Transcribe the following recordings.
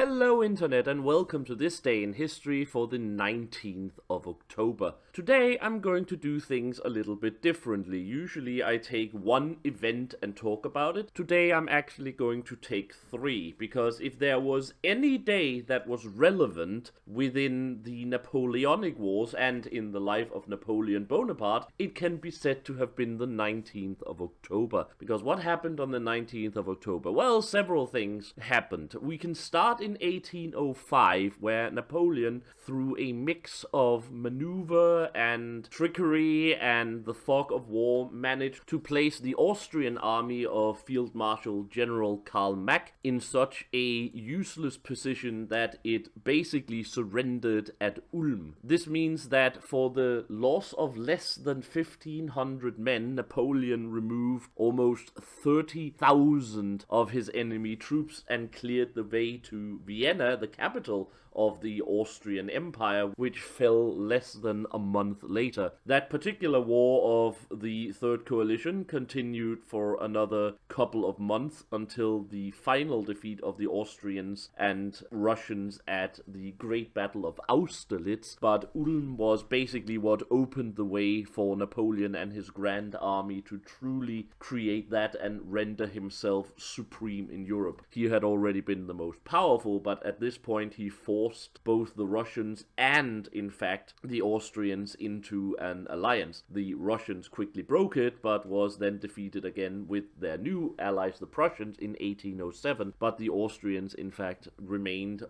Hello Internet and welcome to this day in history for the 19th of October. Today I'm going to do things a little bit differently. Usually I take one event and talk about it. Today I'm actually going to take three, because if there was any day that was relevant within the Napoleonic Wars and in the life of Napoleon Bonaparte, it can be said to have been the 19th of October. Because what happened on the 19th of October? Well, several things happened. We can start in 1805, where Napoleon, through a mix of maneuver and trickery and the fog of war, managed to place the Austrian army of Field Marshal General Karl Mack in such a useless position that it basically surrendered at Ulm. This means that for the loss of less than 1,500 men, Napoleon removed almost 30,000 of his enemy troops and cleared the way to Vienna, the capital of the Austrian Empire, which fell less than a month later. That particular war of the Third Coalition continued for another couple of months until the final defeat of the Austrians and Russians at the Great Battle of Austerlitz, but Ulm was basically what opened the way for Napoleon and his grand army to truly create that and render himself supreme in Europe. He had already been the most powerful, but at this point he forced both the Russians and, in fact, the Austrians into an alliance. The Russians quickly broke it, but was then defeated again with their new allies, the Prussians, in 1807. But the Austrians, in fact, remained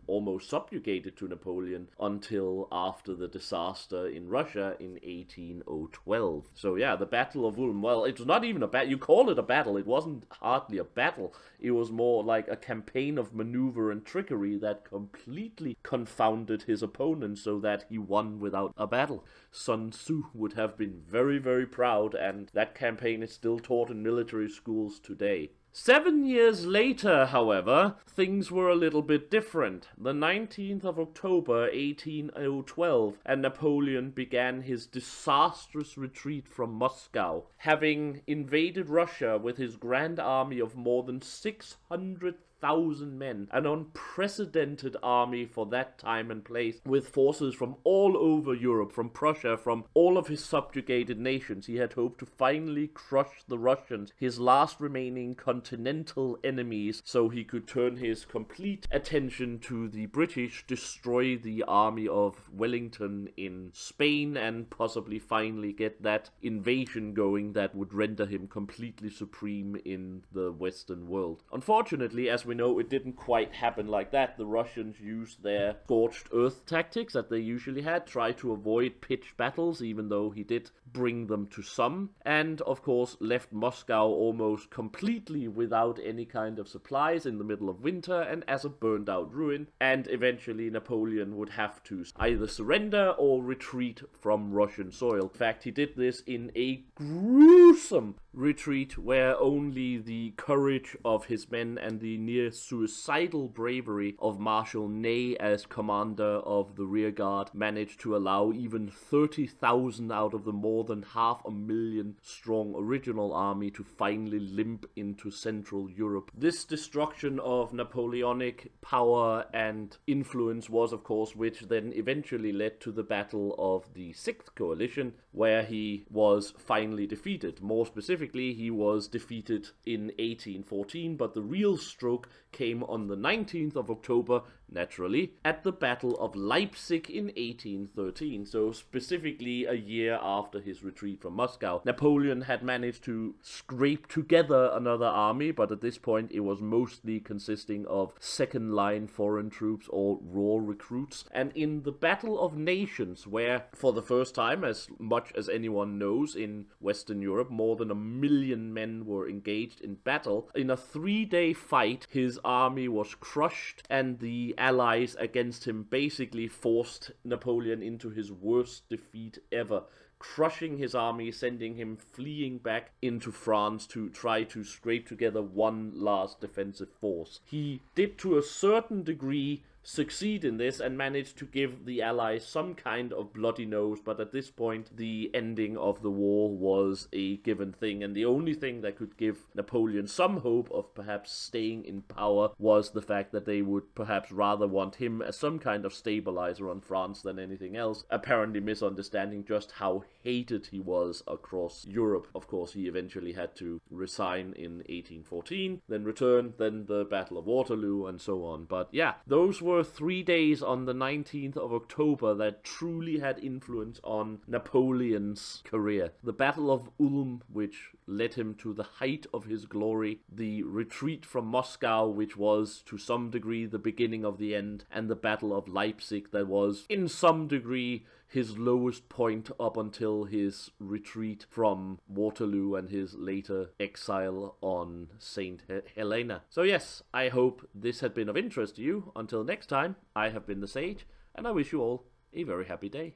almost subjugated to Napoleon until after the disaster in Russia in 1812. So yeah, the Battle of Ulm, well, it was not even a battle. You call it a battle. It wasn't hardly a battle. It was more like a campaign of maneuver and trickery that completely confounded his opponent so that he won without a battle. Sun Tzu would have been very, very proud, and that campaign is still taught in military schools today. 7 years later, however, things were a little bit different. The 19th of October, 1812, and Napoleon began his disastrous retreat from Moscow, having invaded Russia with his grand army of more than 600,000 men, an unprecedented army for that time and place, with forces from all over Europe, from Prussia, from all of his subjugated nations. He had hoped to finally crush the Russians, his last remaining continental enemies, so he could turn his complete attention to the British, destroy the army of Wellington in Spain, and possibly finally get that invasion going that would render him completely supreme in the Western world. Unfortunately, as we know, it didn't quite happen like that. The Russians used their scorched earth tactics that they usually had, tried to avoid pitched battles, even though he did bring them to some, and of course left Moscow almost completely without any kind of supplies in the middle of winter and as a burned out ruin, and eventually Napoleon would have to either surrender or retreat from Russian soil. In fact, he did this in a gruesome retreat where only the courage of his men and the near suicidal bravery of Marshal Ney as commander of the rearguard managed to allow even 30,000 out of the more than 500,000 strong original army to finally limp into Central Europe. This destruction of Napoleonic power and influence was, of course, which then eventually led to the Battle of the Sixth Coalition, where he was finally defeated. More specifically, he was defeated in 1814, but the real stroke came on the 19th of October, naturally, at the Battle of Leipzig in 1813, so specifically a year after his retreat from Moscow. Napoleon had managed to scrape together another army, but at this point it was mostly consisting of second-line foreign troops or raw recruits. And in the Battle of Nations, where for the first time, as much as anyone knows, in Western Europe, more than 1 million men were engaged in battle, in a 3-day fight, his army was crushed, and the allies against him basically forced Napoleon into his worst defeat ever, crushing his army, sending him fleeing back into France to try to scrape together one last defensive force. He did, to a certain degree, succeed in this and manage to give the Allies some kind of bloody nose, but at this point the ending of the war was a given thing, and the only thing that could give Napoleon some hope of perhaps staying in power was the fact that they would perhaps rather want him as some kind of stabilizer on France than anything else, apparently misunderstanding just how hated he was across Europe. Of course, he eventually had to resign in 1814, then return, then the Battle of Waterloo, and so on. But yeah, those were 3 days on the 19th of October that truly had influence on Napoleon's career. The Battle of Ulm, which led him to the height of his glory, the retreat from Moscow, which was to some degree the beginning of the end, and the Battle of Leipzig, that was in some degree his lowest point up until his retreat from Waterloo and his later exile on St. Helena. So yes, I hope this had been of interest to you. Until next time, I have been the Sage, and I wish you all a very happy day.